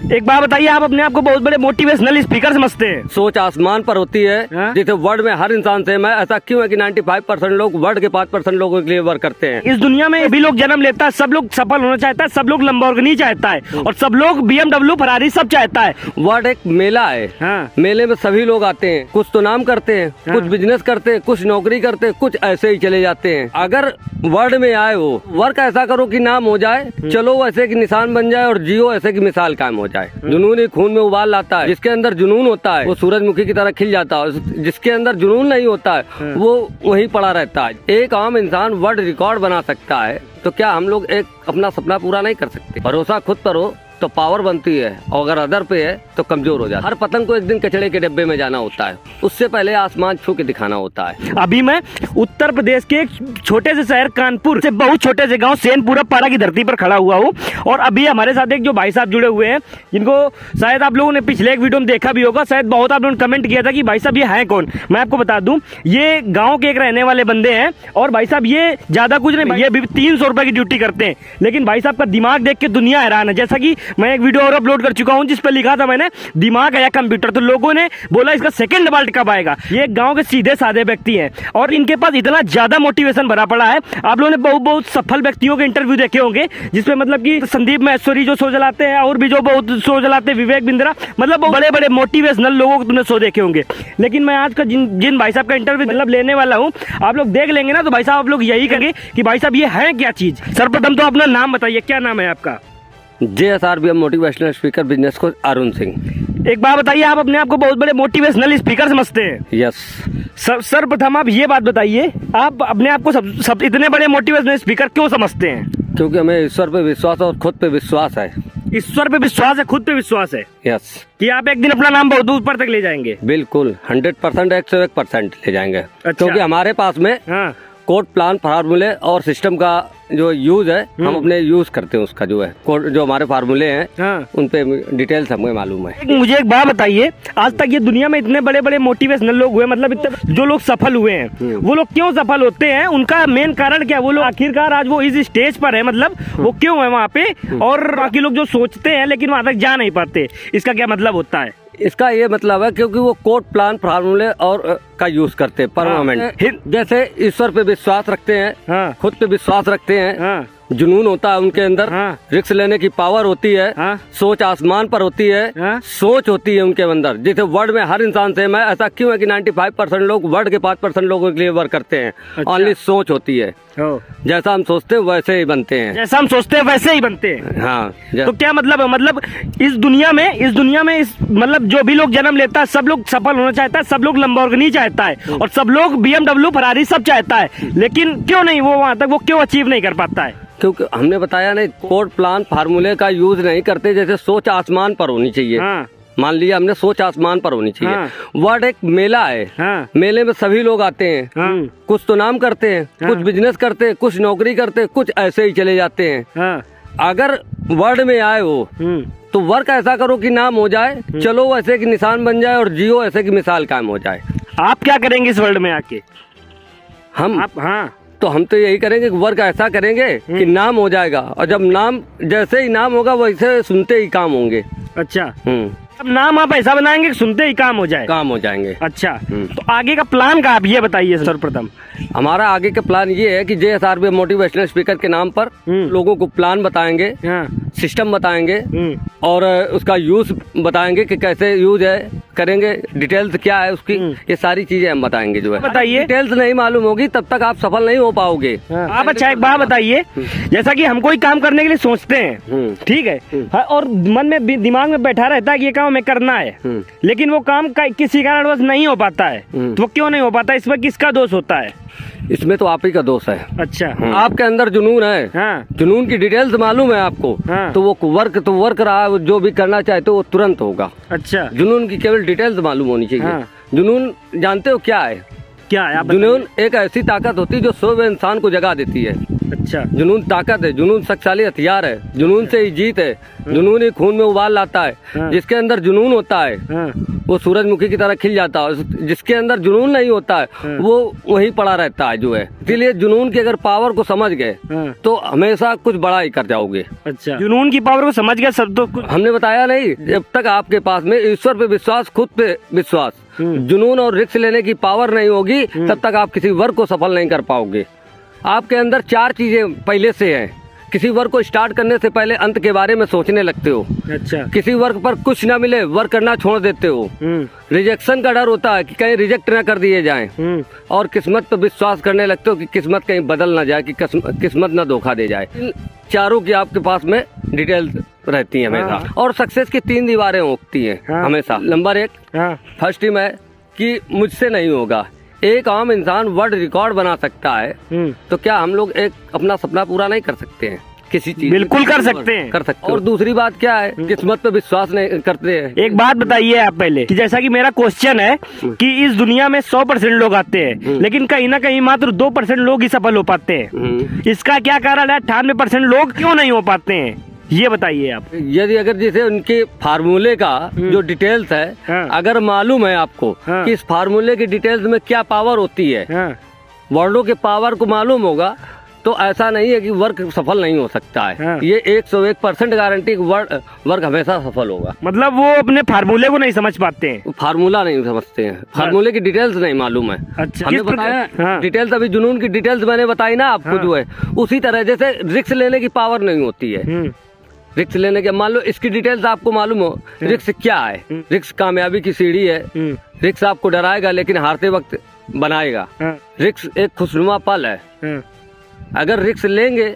एक बात बताइए, आप अपने आप को बहुत बड़े मोटिवेशनल स्पीकर समझते हैं। सोच आसमान पर होती है, जिसे वर्ल्ड में हर इंसान से मैं ऐसा क्यों है कि 95% लोग वर्ल्ड के 5% लोगों के लिए वर्क करते हैं। इस दुनिया में भी लोग जन्म लेता है, सब लोग सफल होना चाहता है, सब लोग लंबोर्गिनी चाहता है और सब लोग BMW फरारी सब चाहता है। वर्ल्ड एक मेला है, मेले में सभी लोग आते हैं, कुछ तो नाम करते हैं, कुछ बिजनेस करते हैं, कुछ नौकरी करते हैं, कुछ ऐसे ही चले जाते हैं। अगर वर्ल्ड में आए हो, वर्क ऐसा करो कि नाम हो जाए, चलो ऐसे की निशान बन जाए और जियो ऐसे की मिसाल कायम हो जाए। जुनून ही खून में उबाल लाता है, जिसके अंदर जुनून होता है वो सूरजमुखी की तरह खिल जाता है, जिसके अंदर जुनून नहीं होता है वो वहीं पड़ा रहता है। एक आम इंसान वर्ल्ड रिकॉर्ड बना सकता है, तो क्या हम लोग एक अपना सपना पूरा नहीं कर सकते? भरोसा खुद पर हो तो पावर बनती है, और अगर अदर पे है तो कमजोर हो जाता है। हर पतंग को एक दिन कचड़े के डिब्बे में जाना होता है, उससे पहले आसमान छू के दिखाना होता है। अभी मैं उत्तर प्रदेश के एक छोटे से शहर कानपुर से बहुत छोटे से गांव सेनपुरा पारा की धरती पर खड़ा हुआ हूं, और अभी हमारे साथ एक जो भाई साहब जुड़े हुए हैं, जिनको शायद आप लोगों ने पिछले एक वीडियो में देखा भी होगा, शायद बहुत आप लोगों ने कमेंट किया था कि भाई साहब ये है कौन। मैं आपको बता दूं, ये गाँव के एक रहने वाले बंदे हैं, और भाई साहब ये ज्यादा कुछ नहीं, ये भी 300 रुपए की ड्यूटी करते हैं, लेकिन भाई साहब का दिमाग देख के दुनिया हैरान है। जैसा कि मैं एक वीडियो और अपलोड कर चुका हूं, जिस पे लिखा था मैंने, दिमाग है या कंप्यूटर, तो लोगों ने बोला इसका सेकंड वर्ल्ड कब आएगा। ये गांव के सीधे साधे व्यक्ति हैं, और इनके पास इतना ज्यादा मोटिवेशन भरा पड़ा है। आप लोगों ने बहुत सफल व्यक्तियों के इंटरव्यू देखे होंगे, जिसमें मतलब कि संदीप महेश्वरी जो शो चलाते हैं, और भी जो बहुत शो चलाते हैं, विवेक बिंद्रा, मतलब बड़े बड़े मोटिवेशनल लोगों को तुमने शो देखे होंगे। लेकिन मैं आज का जिन भाई साहब का इंटरव्यू मतलब लेने वाला हूँ, आप लोग देख लेंगे ना, तो भाई साहब आप लोग यही कहेंगे कि भाई साहब ये है क्या चीज। सर्वप्रथम तो अपना नाम बताइए, क्या नाम है आपका? JSRBM motivational speaker business coach Arun Singh. एक बात बताइए, आप अपने आप को बहुत बड़े मोटिवेशनल स्पीकर समझते हैं? यस। सर्वप्रथम आप ये बात बताइए, आप अपने आप को सब इतने बड़े मोटिवेशनल स्पीकर क्यों समझते हैं? क्योंकि हमें ईश्वर पे विश्वास और खुद पे विश्वास है। ईश्वर पे विश्वास है, खुद पे विश्वास है। यस। कि आप एक दिन अपना नाम बहुत ऊपर तक ले जाएंगे? बिल्कुल 100%, 101% ले जाएंगे। अच्छा। क्योंकि हमारे पास में कोड, प्लान, फार्मूले और सिस्टम का जो यूज है, हम अपने यूज करते हैं। उसका जो है कोड, जो हमारे फार्मूले हैं, उन पे डिटेल्स हमें मालूम है। मुझे एक बात बताइए, आज तक ये दुनिया में इतने बड़े बड़े मोटिवेशनल लोग हुए, मतलब इतने जो लोग सफल हुए हैं, वो लोग क्यों सफल होते हैं? उनका मेन कारण क्या है? वो लोग आखिरकार आज वो इस स्टेज पर है, मतलब वो क्यों है वहाँ पे, और बाकी लोग जो सोचते हैं लेकिन वहाँ तक जा नहीं पाते, इसका क्या मतलब होता है? इसका ये मतलब है क्योंकि वो कोड, प्लान, फार्मूले और का यूज करते हैं परमानेंट। जैसे ईश्वर पे विश्वास रखते हैं, खुद पे विश्वास रखते हैं, जुनून होता है उनके अंदर, रिस्क लेने की पावर होती है, सोच आसमान पर होती है, सोच होती है उनके अंदर, जिसे वर्ल्ड में हर इंसान से मैं ऐसा क्यों है कि 95% लोग वर्ल्ड के 5% लोगों के लिए वर्क करते हैं। ओनली सोच होती है, जैसा हम सोचते हैं वैसे ही बनते हैं, जैसा हम सोचते हैं वैसे ही बनते हैं। हाँ। तो क्या मतलब है? मतलब इस दुनिया में मतलब जो भी लोग जन्म लेता है, सब लोग सफल होना चाहता है, सब लोग लंबोर्गिनी चाहता है, और सब लोग BMW फरारी सब चाहता है, लेकिन क्यों नहीं वो वहाँ तक वो क्यों अचीव नहीं कर पाता है? क्योंकि हमने बताया नहीं, कोड, प्लान, फार्मूले का यूज नहीं करते। जैसे सोच आसमान पर होनी चाहिए। मान लिया हमने सोच आसमान पर होनी चाहिए। वर्ल्ड एक मेला है, मेले में सभी लोग आते हैं, कुछ तो नाम करते हैं, कुछ बिजनेस करते हैं, कुछ नौकरी करते हैं, कुछ ऐसे ही चले जाते हैं। अगर वर्ल्ड में आए हो तो वर्क ऐसा करो कि नाम हो जाए, चलो ऐसे की निशान बन जाए और जियो ऐसे की मिसाल कायम हो जाए। आप क्या करेंगे इस वर्ल्ड में आके? तो हम तो यही करेंगे कि वर्क ऐसा करेंगे कि नाम हो जाएगा, और जब नाम, जैसे ही नाम होगा वैसे सुनते ही काम होंगे। अच्छा। अब नाम आप ऐसा बनाएंगे कि सुनते ही काम हो जाए? काम हो जाएंगे। अच्छा। तो आगे का प्लान का आप ये बताइए सर्वप्रथम। हमारा आगे का प्लान ये है कि JSRBM मोटिवेशनल स्पीकर के नाम पर लोगों को प्लान बताएंगे, सिस्टम बताएंगे, और उसका यूज बताएंगे कि कैसे यूज है करेंगे, डिटेल्स क्या है उसकी, ये सारी चीजें हम बताएंगे। जो है बताइए, डिटेल्स नहीं मालूम होगी तब तक आप सफल नहीं हो पाओगे। आप अच्छा एक बात बताइए, जैसा कि हम कोई काम करने के लिए सोचते हैं, ठीक है, और मन में दिमाग में बैठा रहता है कि ये काम हमें करना है, लेकिन वो काम किसी कारणवश नहीं हो पाता है, तो वो क्यों नहीं हो पाता? इसमें किसका दोष होता है? इसमें तो आप ही का दोष है। अच्छा। आपके अंदर जुनून है, जुनून की डिटेल्स मालूम है आपको, तो वो वर्क रहा है, जो भी करना चाहे तो वो तुरंत होगा। अच्छा। जुनून की केवल डिटेल्स मालूम होनी चाहिए। जुनून जानते हो क्या है? क्या है? जुनून एक ऐसी ताकत होती है जो सोए हुए इंसान को जगा देती है। अच्छा। जुनून ताकत है, जुनून शक्तिशाली हथियार है, जुनून से ही जीत है, जुनून ही खून में उबाल लाता है। जिसके अंदर जुनून होता है वो सूरजमुखी की तरह खिल जाता है। जिसके अंदर जुनून नहीं होता है वो वहीं पड़ा रहता है जो है। इसीलिए जुनून की अगर पावर को समझ गए तो हमेशा कुछ बड़ा ही कर जाओगे। अच्छा, जुनून की पावर को समझ गया सब तो हमने बताया नहीं, जब तक आपके पास में ईश्वर पे विश्वास, खुद पे विश्वास, जुनून और रिस्क लेने की पावर नहीं होगी तब तक आप किसी वर्क को सफल नहीं कर पाओगे। आपके अंदर 4 चीजें पहले से हैं। किसी वर्क को स्टार्ट करने से पहले अंत के बारे में सोचने लगते हो। अच्छा, किसी वर्क पर कुछ ना मिले वर्क करना छोड़ देते हो। रिजेक्शन का डर होता है कि कहीं रिजेक्ट ना कर दिए जाएं। और किस्मत पर विश्वास करने लगते हो कि किस्मत कहीं बदल ना जाए, कि किस्मत ना धोखा दे जाए। इन चारों की आपके पास में डिटेल्स रहती है हमेशा। और सक्सेस की 3 दीवारें उगती हैं हमेशा। नंबर 1 फर्स्ट टीम है कि मुझसे नहीं होगा। एक आम इंसान वर्ल्ड रिकॉर्ड बना सकता है तो क्या हम लोग एक अपना सपना पूरा नहीं कर सकते हैं? किसी चीज बिल्कुल कर सकते हैं, कर सकते हैं। और दूसरी बात क्या है, किस्मत पे विश्वास नहीं करते हैं। एक बात बताइए आप पहले कि जैसा कि मेरा क्वेश्चन है कि इस दुनिया में 100% लोग आते हैं लेकिन कहीं ना कहीं मात्र 2% लोग ही सफल हो पाते हैं। इसका क्या कारण है? 98% लोग क्यों नहीं हो पाते हैं, ये बताइए आप। यदि अगर जैसे उनके फार्मूले का जो डिटेल्स है अगर मालूम है आपको कि इस फार्मूले की डिटेल्स में क्या पावर होती है, वर्डों के पावर को मालूम होगा तो ऐसा नहीं है कि वर्क सफल नहीं हो सकता है। ये 101% गारंटी वर्क हमेशा सफल होगा। मतलब वो अपने फार्मूले को नहीं समझ पाते हैं, फार्मूला नहीं समझते हैं, फार्मूले की डिटेल्स नहीं मालूम है। अच्छा, हमने बताया डिटेल्स, अभी जुनून की डिटेल्स मैंने बताई ना आपको जो है। उसी तरह जैसे रिस्क लेने की पावर नहीं होती है, रिस्क लेने के, मान लो इसकी डिटेल्स आपको मालूम हो रिस्क क्या है। रिस्क कामयाबी की सीढ़ी है। रिस्क आपको डराएगा लेकिन हारते वक्त बनाएगा। रिस्क एक खुशनुमा पल है। अगर रिस्क लेंगे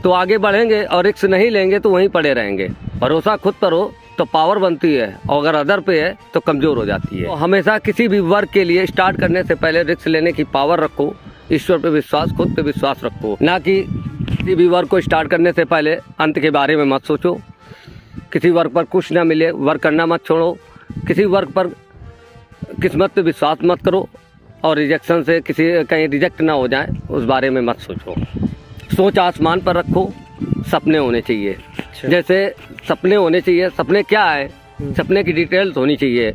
तो आगे बढ़ेंगे और रिस्क नहीं लेंगे तो वहीं पड़े रहेंगे। भरोसा खुद पर हो तो पावर बनती है और अगर अदर पे है तो कमजोर हो जाती है। तो हमेशा किसी भी वर्क के लिए स्टार्ट करने से पहले रिस्क लेने की पावर रखो, ईश्वर पे विश्वास, खुद पे विश्वास रखो। ना कि किसी भी वर्क को स्टार्ट करने से पहले अंत के बारे में मत सोचो। किसी वर्क पर कुछ ना मिले वर्क करना मत छोड़ो। किसी वर्क पर किस्मत पे विश्वास मत करो और रिजेक्शन से किसी कहीं रिजेक्ट ना हो जाए उस बारे में मत सोचो। सोच आसमान पर रखो, सपने होने चाहिए। जैसे सपने होने चाहिए, सपने क्या है, सपने की डिटेल्स होनी चाहिए।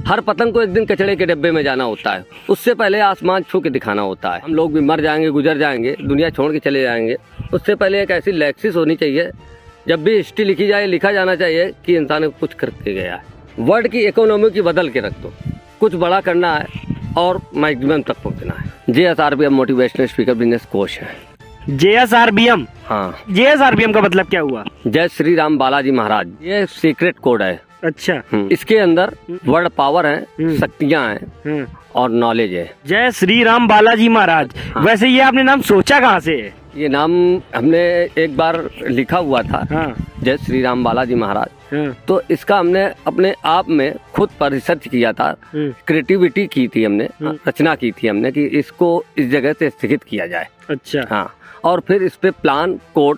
हर पतंग को एक दिन कचड़े के डिब्बे में जाना होता है, उससे पहले आसमान छू के दिखाना होता है। हम लोग भी मर जाएंगे, गुजर जाएंगे, दुनिया छोड़ के चले जाएंगे, उससे पहले एक ऐसी लेक्सिस होनी चाहिए। जब भी हिस्ट्री लिखी जाए लिखा जाना चाहिए कि इंसान कुछ करके गया है। वर्ल्ड की इकोनॉमी की बदल के रख दो, कुछ बड़ा करना है और मैक्सिमम तक पहुंचना है। JSRBM motivational speaker business coach है। JSRBM, हाँ, JSRBM का मतलब क्या हुआ? जय श्री राम बालाजी महाराज, ये सीक्रेट कोड है। अच्छा, इसके अंदर वर्ड पावर है, शक्तियाँ हैं और नॉलेज है। जय श्री राम बालाजी महाराज। वैसे ये आपने नाम सोचा कहाँ से है? ये नाम हमने एक बार लिखा हुआ था, जय श्री राम बालाजी महाराज। तो इसका हमने अपने आप में खुद पर रिसर्च किया था, क्रिएटिविटी की थी हमने, रचना की थी हमने कि इसको इस जगह से स्थित किया जाए। अच्छा, हाँ, और फिर इस पे प्लान, कोड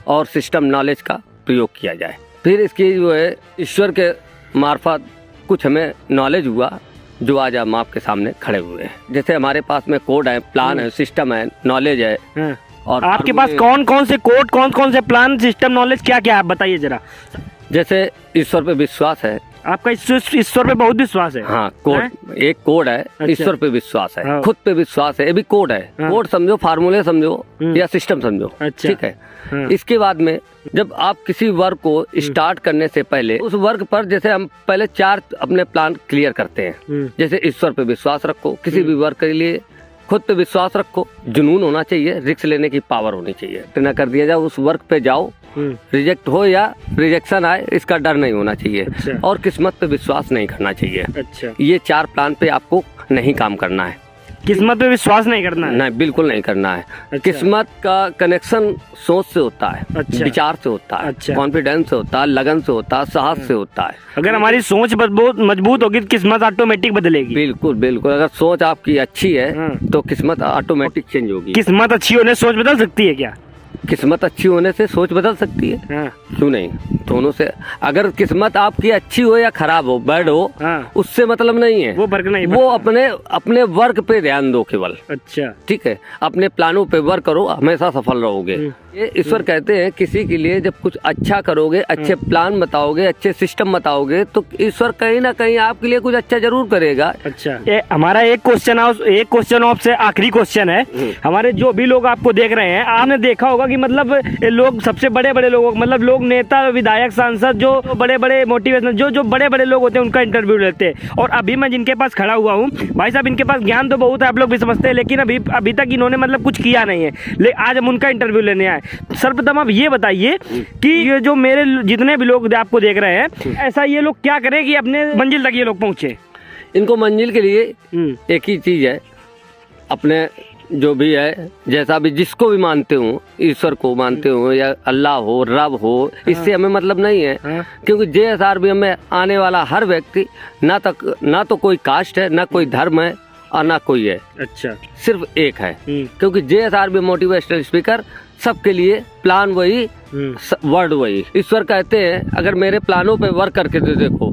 और सिस्टम नॉलेज का प्रयोग किया जाए। फिर इसकी जो है ईश्वर के मार्फत कुछ हमें नॉलेज हुआ जो आज हम आपके सामने खड़े हुए हैं। जैसे हमारे पास में कोड है, प्लान है, सिस्टम है, नॉलेज है। और आपके पास कौन कौन से कोड, कौन कौन से प्लान, सिस्टम, नॉलेज क्या क्या है, आप बताइए जरा। जैसे ईश्वर पे विश्वास है। आपका ईश्वर पे बहुत विश्वास है? हाँ, कोड एक कोड है। अच्छा। ईश्वर पे विश्वास है, खुद पे विश्वास है, ये भी कोड है। कोड समझो, फार्मूले समझो या सिस्टम समझो। अच्छा। ठीक है। इसके बाद में जब आप किसी वर्क को स्टार्ट करने से पहले उस वर्क पर जैसे हम पहले 4 अपने प्लान क्लियर करते हैं। जैसे ईश्वर पे विश्वास रखो, किसी भी वर्क के लिए खुद पे विश्वास रखो, जुनून होना चाहिए, रिस्क लेने की पावर होनी चाहिए। न कर दिया जाए, उस वर्क पे जाओ, रिजेक्ट हो या रिजेक्शन आए इसका डर नहीं होना चाहिए। अच्छा। और किस्मत पे विश्वास नहीं करना चाहिए। अच्छा। ये 4 प्लान पे आपको नहीं काम करना है। किस्मत पे विश्वास नहीं करना है? नहीं, बिल्कुल नहीं करना है। अच्छा। किस्मत का कनेक्शन सोच से होता है। अच्छा। विचार से होता है। अच्छा। कॉन्फिडेंस से होता है, लगन से होता है, साहस से होता है। अगर हमारी सोच मजबूत होगी तो किस्मत ऑटोमेटिक बदलेगी। बिल्कुल बिल्कुल, अगर सोच आपकी अच्छी है तो किस्मत ऑटोमेटिक चेंज होगी। किस्मत अच्छी होने से सोच बदल सकती है क्या? किस्मत अच्छी होने से सोच बदल सकती है। क्यों नहीं, दोनों से। अगर किस्मत आपकी अच्छी हो या खराब हो, बैड हो, उससे मतलब नहीं है, वो फर्क नहीं। वो अपने वर्क पे ध्यान दो केवल। अच्छा, ठीक है, अपने प्लानों पे वर्क करो, हमेशा सफल रहोगे। ये ईश्वर कहते हैं किसी के लिए जब कुछ अच्छा करोगे, अच्छे प्लान बताओगे, अच्छे सिस्टम बताओगे, तो ईश्वर कहीं ना कहीं आपके लिए कुछ अच्छा जरूर करेगा। अच्छा, हमारा एक क्वेश्चन आपसे आखिरी क्वेश्चन है। हमारे जो भी लोग आपको देख रहे हैं, आपने देखा होगा कि मतलब लोग सबसे बड़े बड़े लोग, मतलब लोग नेता, विधायक, सांसद, जो बड़े बड़े मोटिवेशनल, जो बड़े बड़े लोग होते हैं उनका इंटरव्यू लेते हैं। और अभी मैं जिनके पास खड़ा हुआ हूँ, भाई साहब इनके पास ज्ञान तो बहुत है, आप लोग भी समझते हैं, लेकिन अभी तक इन्होंने मतलब कुछ किया नहीं है। आज हम उनका इंटरव्यू लेने आए। सर्वप्रथम आप ये बताइए कि ये जो मेरे जितने भी लोग आपको देख रहे हैं, ऐसा ये लोग क्या करें कि अपने मंजिल तक ये लोग पहुंचे? इनको मंजिल के लिए एक ही चीज है, अपने जो भी है, जैसा भी जिसको भी मानते हो, ईश्वर को मानते हो या अल्लाह हो, रब हो, इससे हमें मतलब नहीं है। क्योंकि JSRBM में आने वाला हर व्यक्ति ना तो कोई कास्ट है, ना कोई धर्म है और ना कोई है। अच्छा, सिर्फ एक है। क्योंकि JSRBM मोटिवेशनल स्पीकर सबके लिए, प्लान वही, वर्ड वही। ईश्वर कहते हैं अगर मेरे प्लानों पे वर्क करके तो देखो,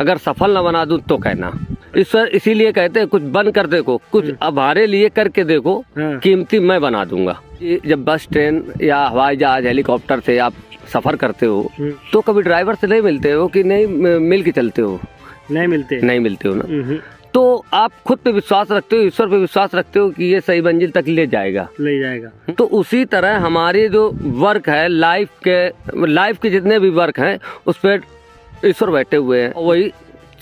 अगर सफल न बना दूं तो कहना। ईश्वर इसीलिए कहते हैं कुछ बन कर देखो, कुछ हमारे लिए करके देखो, कीमती मैं बना दूंगा। जब बस, ट्रेन या हवाई जहाज, हेलीकॉप्टर से आप सफर करते हो तो कभी ड्राइवर से नहीं मिलते हो कि नहीं मिल के चलते हो? नहीं मिलते हो ना। तो आप खुद पे विश्वास रखते हो, ईश्वर पे विश्वास रखते हो कि ये सही मंजिल तक ले जाएगा। तो उसी तरह हमारे जो वर्क है, लाइफ के जितने भी वर्क हैं, उस पर ईश्वर बैठे हुए हैं, वही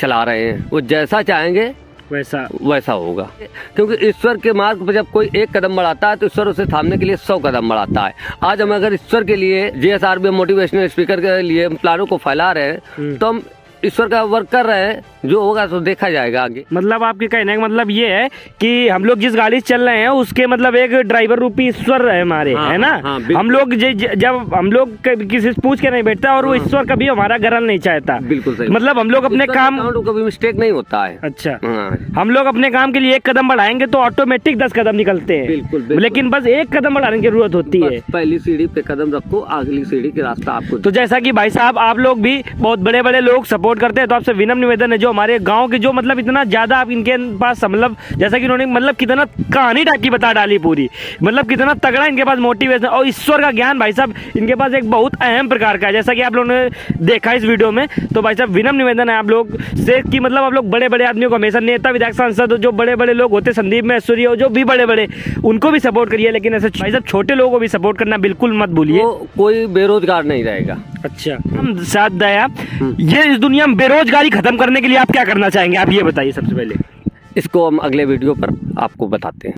चला रहे हैं। वो जैसा चाहेंगे वैसा होगा। क्योंकि ईश्वर के मार्ग पर जब कोई एक कदम बढ़ाता है तो ईश्वर उसे थामने के लिए 100 कदम बढ़ाता है। आज हम अगर ईश्वर के लिए, JSRBM मोटिवेशनल स्पीकर के लिए प्लानों को फैला रहे हैं, तो हम ईश्वर का वर्क कर रहे हैं, जो होगा तो देखा जाएगा आगे। मतलब आपके कहने का मतलब ये है कि हम लोग जिस गाड़ी से चल रहे हैं उसके मतलब एक ड्राइवर रूपी ईश्वर है हमारे, है ना। हम लोग जब हम लोग किसी से पूछ के नहीं बैठता, और वो ईश्वर कभी हमारा गरल नहीं चाहता। बिल्कुल सही। मतलब हम लोग अपने काम, कभी मिस्टेक नहीं होता है। अच्छा, हम लोग अपने काम के लिए एक कदम बढ़ाएंगे तो ऑटोमेटिक 10 कदम निकलते हैं। बिल्कुल। लेकिन बस एक कदम बढ़ाने की जरूरत होती है। पहली सीढ़ी पे कदम रखो, अगली सीढ़ी के रास्ता आपको। तो जैसा कि भाई साहब आप लोग भी बहुत बड़े बड़े लोग सपोर्ट करते हैं, तो आपसे विनम्र निवेदन है, जो हमारे गांव के जो मतलब इतना ज्यादा आप इनके पास, मतलब जैसा कि इन्होंने मतलब कितना कहानी टाइप की बता डाली पूरी, मतलब कितना तगड़ा इनके पास मोटिवेशन और ईश्वर का ज्ञान भाई साहब इनके पास एक बहुत अहम प्रकार का है, जैसा कि आप लोगों ने देखा इस वीडियो में। तो भाई साहब विनम्र निवेदन है आप लोग से कि मतलब आप लोग बड़े बड़े आदमियों को हमेशा, नेता, विधायक, सांसद, जो बड़े बड़े लोग होते, संदीप महेश्वरी, जो भी बड़े बड़े, उनको भी सपोर्ट करिए, लेकिन ऐसे भाई साहब छोटे लोगों को भी सपोर्ट करना बिल्कुल मत भूलिए। कोई बेरोजगार नहीं रहेगा। अच्छा, हम साथ दया, ये इस दुनिया में बेरोजगारी खत्म करने के लिए आप क्या करना चाहेंगे? आप ये बताइए सबसे पहले। इसको हम अगले वीडियो पर आपको बताते हैं।